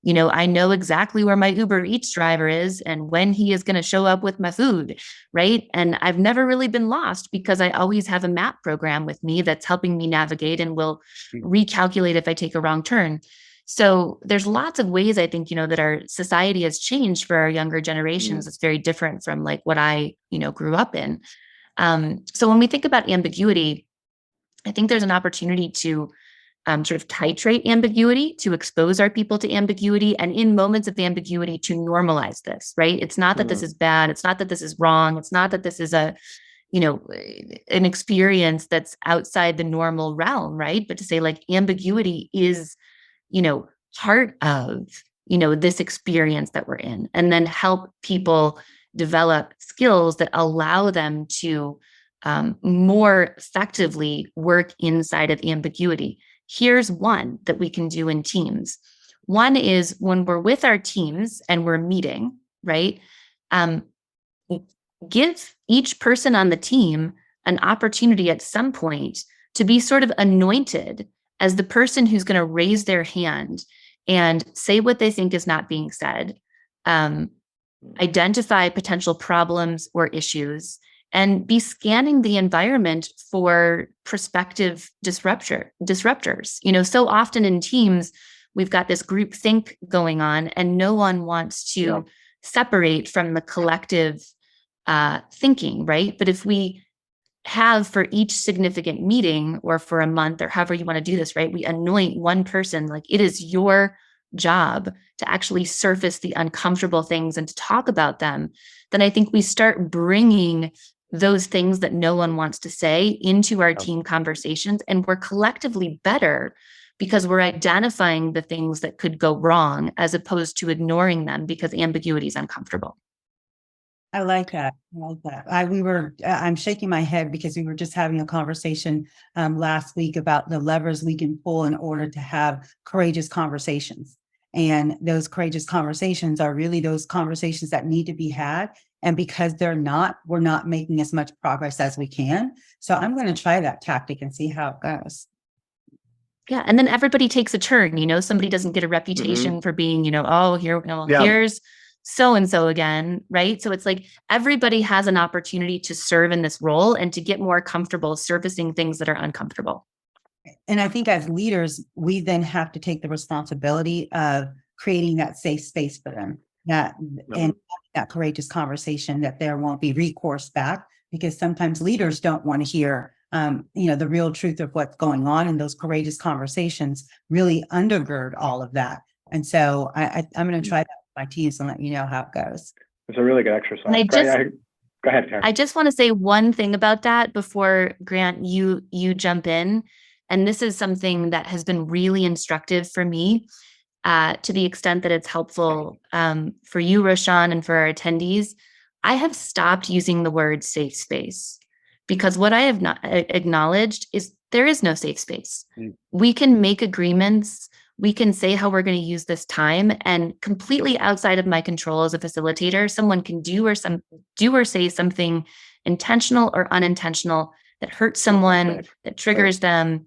I know exactly where my Uber Eats driver is and when he is going to show up with my food, right? And I've never really been lost because I always have a map program with me that's helping me navigate and will recalculate if I take a wrong turn. So there's lots of ways I think, that our society has changed for our younger generations. It's very different from like what I, grew up in. So when we think about ambiguity, I think there's an opportunity to sort of titrate ambiguity, to expose our people to ambiguity, and in moments of ambiguity to normalize this, right? It's not that this is bad. It's not that this is wrong. It's not that this is an experience that's outside the normal realm, right? But to say like ambiguity is, part of, this experience that we're in, and then help people develop skills that allow them to more effectively work inside of ambiguity. Here's one that we can do in teams. One is when we're with our teams and we're meeting, right? Give each person on the team an opportunity at some point to be sort of anointed as the person who's going to raise their hand and say what they think is not being said, identify potential problems or issues, and be scanning the environment for prospective disruptors. So often in teams, we've got this group think going on, and no one wants to separate from the collective thinking, right? But if we have for each significant meeting or for a month or however you want to do this, right? We anoint one person, like it is your job to actually surface the uncomfortable things and to talk about them. Then I think we start bringing those things that no one wants to say into our team conversations, and we're collectively better because we're identifying the things that could go wrong as opposed to ignoring them because ambiguity is uncomfortable. I like that. I'm shaking my head because we were just having a conversation last week about the levers we can pull in order to have courageous conversations. And those courageous conversations are really those conversations that need to be had. And because we're not making as much progress as we can. So I'm going to try that tactic and see how it goes. Yeah. And then everybody takes a turn, somebody doesn't get a reputation for being, oh, here's so-and-so again, right? So it's like everybody has an opportunity to serve in this role and to get more comfortable surfacing things that are uncomfortable. And I think as leaders, we then have to take the responsibility of creating that safe space for them, and that courageous conversation that there won't be recourse back, because sometimes leaders don't want to hear the real truth of what's going on, and those courageous conversations really undergird all of that. And so I'm going to try that with my teams and let you know how it goes. It's a really good exercise. And Go ahead, Taryn. I just want to say one thing about that before, Grant, you jump in. And this is something that has been really instructive for me, to the extent that it's helpful for you, Roshan, and for our attendees. I have stopped using the word safe space, because what I have not acknowledged is there is no safe space. We can make agreements. We can say how we're going to use this time, and completely outside of my control as a facilitator, someone can do or say something intentional or unintentional that hurts someone, that triggers them.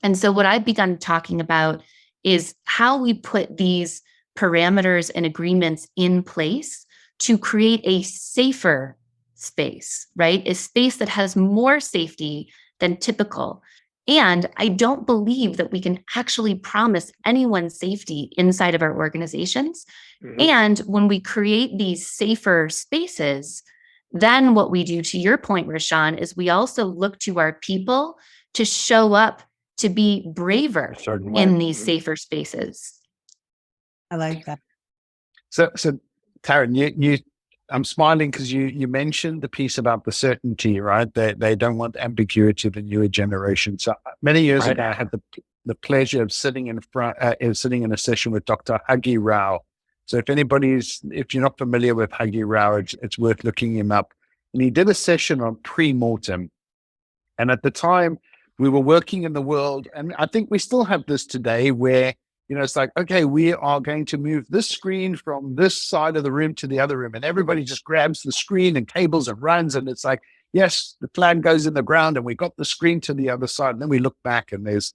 And so what I've begun talking about is how we put these parameters and agreements in place to create a safer space, right? A space that has more safety than typical. And I don't believe that we can actually promise anyone safety inside of our organizations. And when we create these safer spaces, then what we do, to your point, Roshan, is we also look to our people to show up, to be braver in these safer spaces. I like that. So Taryn, I'm smiling because you mentioned the piece about the certainty, right? They don't want ambiguity of the newer generation. So many years ago, I had the pleasure of sitting in a session with Dr. Huggy Rao. So if you're not familiar with Huggy Rao, it's worth looking him up. And he did a session on pre-mortem. And at the time, we were working in the world, and I think we still have this today, where it's like, okay, we are going to move this screen from this side of the room to the other room, and everybody just grabs the screen and cables and runs, and it's like, yes, the plan goes in the ground, and we got the screen to the other side, and then we look back, and there's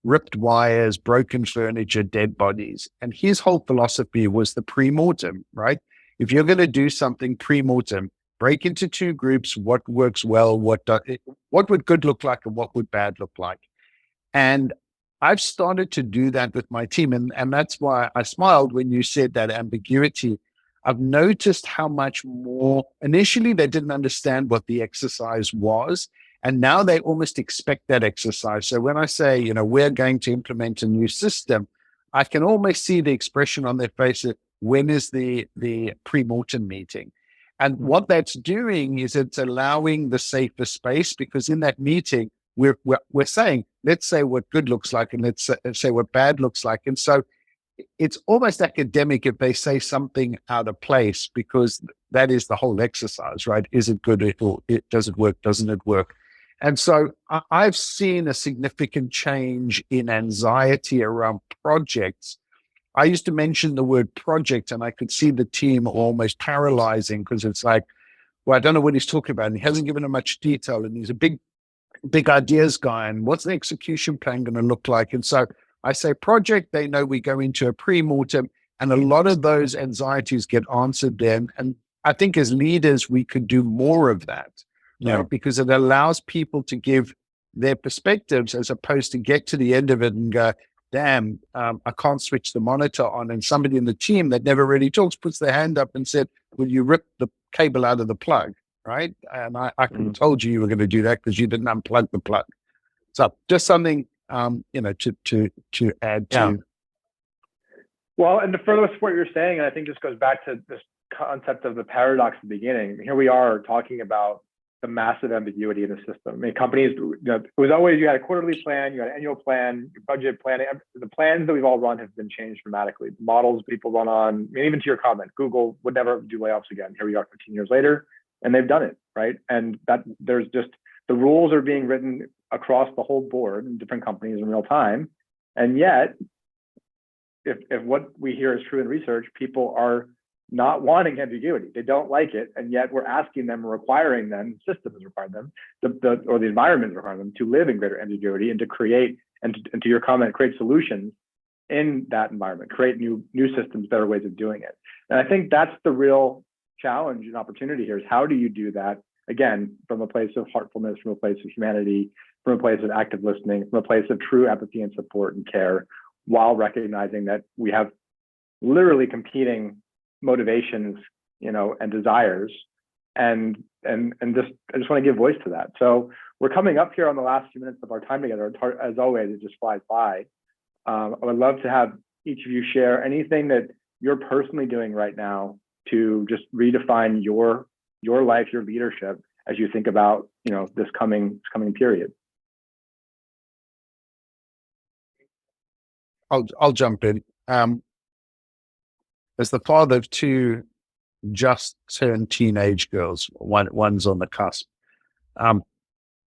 ripped wires, broken furniture, dead bodies. And his whole philosophy was the pre-mortem, right? If you're going to do something pre-mortem, break into two groups, what works well, what would good look like, and what would bad look like. And I've started to do that with my team. And that's why I smiled when you said that ambiguity. I've noticed how much more, initially they didn't understand what the exercise was, and now they almost expect that exercise. So when I say, we're going to implement a new system, I can almost see the expression on their face, when is the pre-mortem meeting? And what that's doing is it's allowing the safer space, because in that meeting, we're saying, let's say what good looks like, and let's say what bad looks like. And so it's almost academic if they say something out of place, because that is the whole exercise, right? Is it good? Does it work? Doesn't it work? And so I've seen a significant change in anxiety around projects. I used to mention the word project, and I could see the team almost paralyzing, because it's like, well, I don't know what he's talking about, and he hasn't given them much detail, and he's a big ideas guy, and what's the execution plan going to look like? And so I say project, they know we go into a pre-mortem, and a lot of those anxieties get answered then. And I think as leaders, we could do more of that, because it allows people to give their perspectives, as opposed to get to the end of it and go, damn, I can't switch the monitor on. And somebody in the team that never really talks puts their hand up and said, will you rip the cable out of the plug? Right. And I could have told you were going to do that because you didn't unplug the plug. So just something, to add to. Well, and to further support what you're saying, and I think this goes back to this concept of the paradox at the beginning. Here we are talking about the massive ambiguity in the system. I mean, companies, it was always, you had a quarterly plan, you had an annual plan, your budget planning. The plans that we've all run have been changed dramatically. The models people run on, I mean, even to your comment, Google would never do layoffs again. Here we are 15 years later, and they've done it, right? And that there's just, the rules are being written across the whole board in different companies in real time. And yet, if what we hear is true in research, people are not wanting ambiguity. They don't like it, and yet we're asking them, requiring them, systems require them, or the environment require them to live in greater ambiguity and to create, and to your comment, create solutions in that environment, create new systems, better ways of doing it. And I think that's the real challenge and opportunity here, is how do you do that, again, from a place of heartfulness, from a place of humanity, from a place of active listening, from a place of true empathy and support and care, while recognizing that we have literally competing motivations, and desires, and just I just want to give voice to that. So we're coming up here on the last few minutes of our time together. As always, it just flies by. I would love to have each of you share anything that you're personally doing right now to just redefine your life, your leadership, as you think about this coming period. I'll jump in. As the father of two just turned teenage girls, one's on the cusp.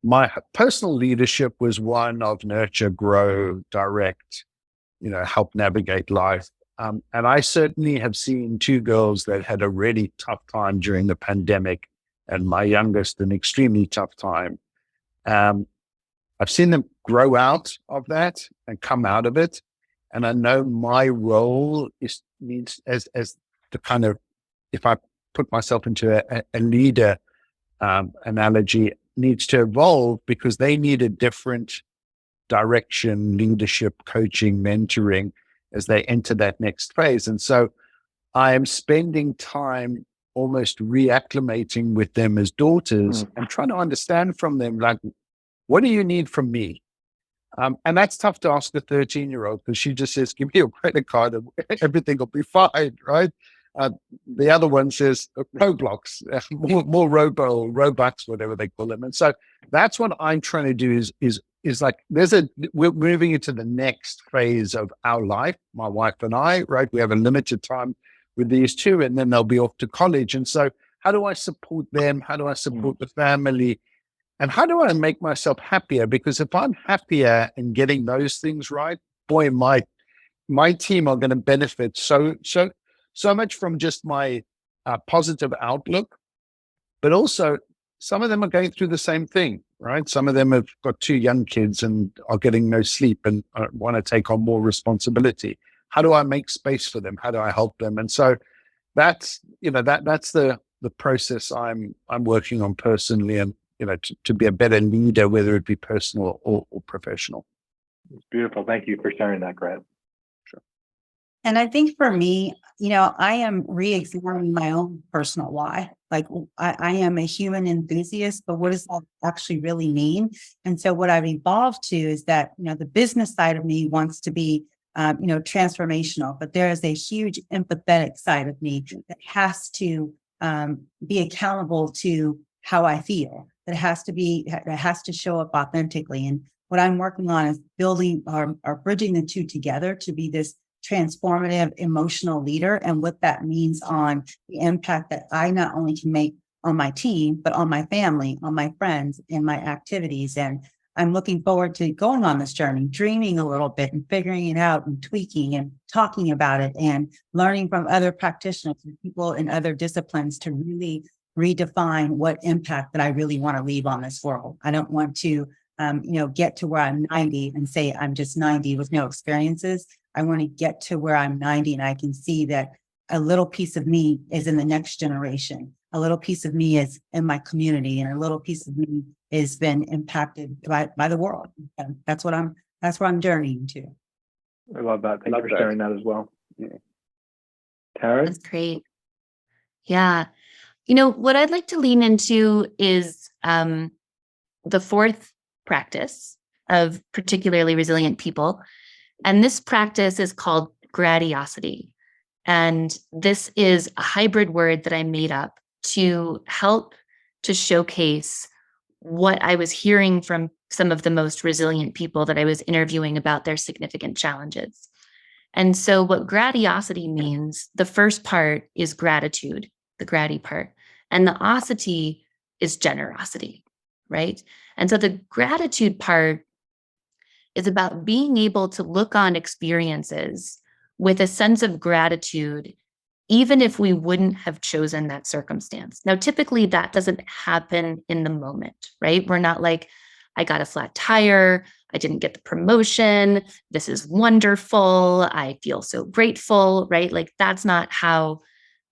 My personal leadership was one of nurture, grow, direct, help navigate life. And I certainly have seen two girls that had a really tough time during the pandemic, and my youngest an extremely tough time. I've seen them grow out of that and come out of it. And I know my role needs as the kind of, if I put myself into a leader analogy, needs to evolve, because they need a different direction, leadership, coaching, mentoring as they enter that next phase. And so I am spending time almost reacclimating with them as daughters and trying to understand from them, like, what do you need from me? And that's tough to ask a 13-year-old, because she just says, give me your credit card and everything will be fine, right? The other one says Roblox, more Robux, whatever they call them. And so that's what I'm trying to do is like, we're moving into the next phase of our life, my wife and I, right? We have a limited time with these two, and then they'll be off to college. And so how do I support them? How do I support the family? And how do I make myself happier? Because if I'm happier in getting those things right, boy, my team are going to benefit so much from just my positive outlook. But also, some of them are going through the same thing, right? Some of them have got two young kids and are getting no sleep and want to take on more responsibility. How do I make space for them? How do I help them? And so that's the process I'm working on personally, and to be a better leader, whether it be personal or professional. It's beautiful. Thank you for sharing that, Grant. Sure. And I think for me, I am re-examining my own personal why. Like, I am a human enthusiast, but what does that actually really mean? And so what I've evolved to is that, the business side of me wants to be, transformational, but there is a huge empathetic side of me that has to be accountable to how I feel. That has to show up authentically. And what I'm working on is building or bridging the two together to be this transformative emotional leader, and what that means on the impact that I not only can make on my team, but on my family, on my friends, and my activities. And I'm looking forward to going on this journey, dreaming a little bit and figuring it out and tweaking and talking about it and learning from other practitioners and people in other disciplines to really redefine what impact that I really want to leave on this world. I don't want to, get to where I'm 90 and say I'm just 90 with no experiences. I want to get to where I'm 90 and I can see that a little piece of me is in the next generation. A little piece of me is in my community, and a little piece of me has been impacted by the world. And that's where I'm journeying to. I love that. Thank you for sharing that as well. Taryn? That's great. Yeah. What I'd like to lean into is the fourth practice of particularly resilient people. And this practice is called gradiosity. And this is a hybrid word that I made up to help to showcase what I was hearing from some of the most resilient people that I was interviewing about their significant challenges. And so what gradiosity means, the first part is gratitude, the grati part. And the osity is generosity, right? And so the gratitude part is about being able to look on experiences with a sense of gratitude, even if we wouldn't have chosen that circumstance. Now, typically that doesn't happen in the moment, right? We're not like, I got a flat tire, I didn't get the promotion, this is wonderful, I feel so grateful, right? Like that's not how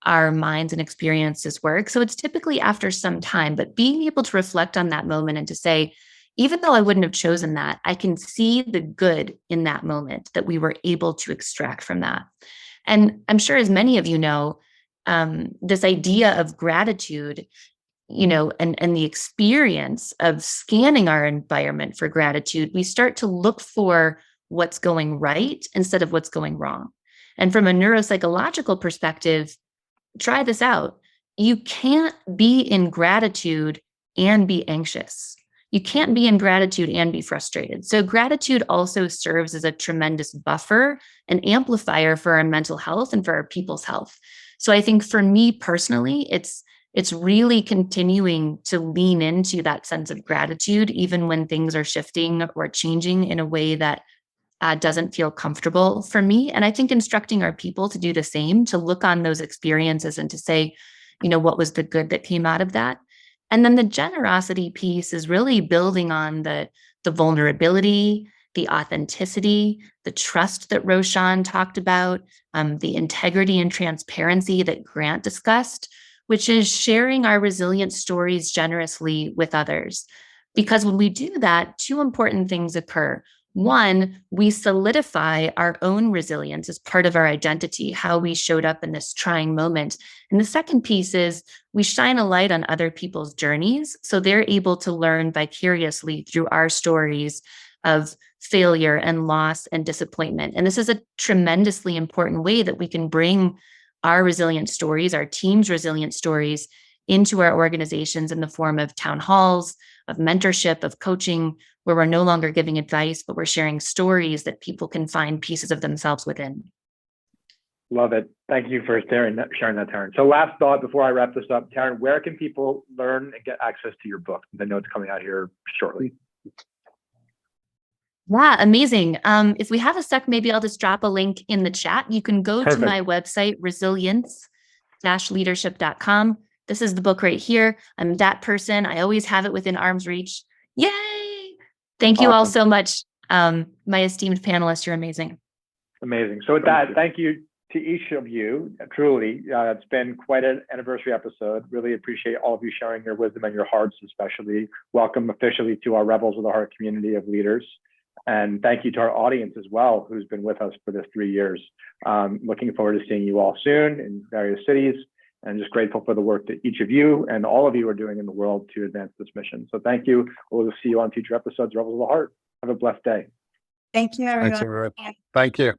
our minds and experiences work. So it's typically after some time, but being able to reflect on that moment and to say, even though I wouldn't have chosen that, I can see the good in that moment that we were able to extract from that. And I'm sure, as many of you know, this idea of gratitude, and the experience of scanning our environment for gratitude, we start to look for what's going right instead of what's going wrong. And from a neuropsychological perspective, try this out. You can't be in gratitude and be anxious. You can't be in gratitude and be frustrated. So gratitude also serves as a tremendous buffer and amplifier for our mental health and for our people's health. So I think for me personally, it's really continuing to lean into that sense of gratitude, even when things are shifting or changing in a way that doesn't feel comfortable for me. And I think instructing our people to do the same, to look on those experiences and to say, what was the good that came out of that? And then the generosity piece is really building on the vulnerability, the authenticity, the trust that Roshan talked about, the integrity and transparency that Grant discussed, which is sharing our resilient stories generously with others. Because when we do that, two important things occur. One, we solidify our own resilience as part of our identity, how we showed up in this trying moment. And the second piece is we shine a light on other people's journeys, so they're able to learn vicariously through our stories of failure and loss and disappointment. And this is a tremendously important way that we can bring our resilient stories, our team's resilient stories, into our organizations in the form of town halls, of mentorship, of coaching, where we're no longer giving advice, but we're sharing stories that people can find pieces of themselves within. Love it. Thank you for sharing that, Taryn. So last thought before I wrap this up, Taryn, where can people learn and get access to your book? I know it's coming out here shortly. Yeah, amazing. If we have a sec, maybe I'll just drop a link in the chat. You can go to my website, resilience-leadership.com. This is the book right here. I'm that person. I always have it within arm's reach. Yay! Thank you all so much. My esteemed panelists, you're amazing. Amazing. So with that, thank you to each of you. Truly, it's been quite an anniversary episode. Really appreciate all of you sharing your wisdom and your hearts, especially. Welcome officially to our Rebels with a Heart community of leaders. And thank you to our audience as well, who's been with us for this 3 years. Looking forward to seeing you all soon in various cities, and just grateful for the work that each of you and all of you are doing in the world to advance this mission. So thank you. We'll see you on future episodes of Rebels of the Heart. Have a blessed day. Thank you, everyone. Thanks, everyone. Thank you.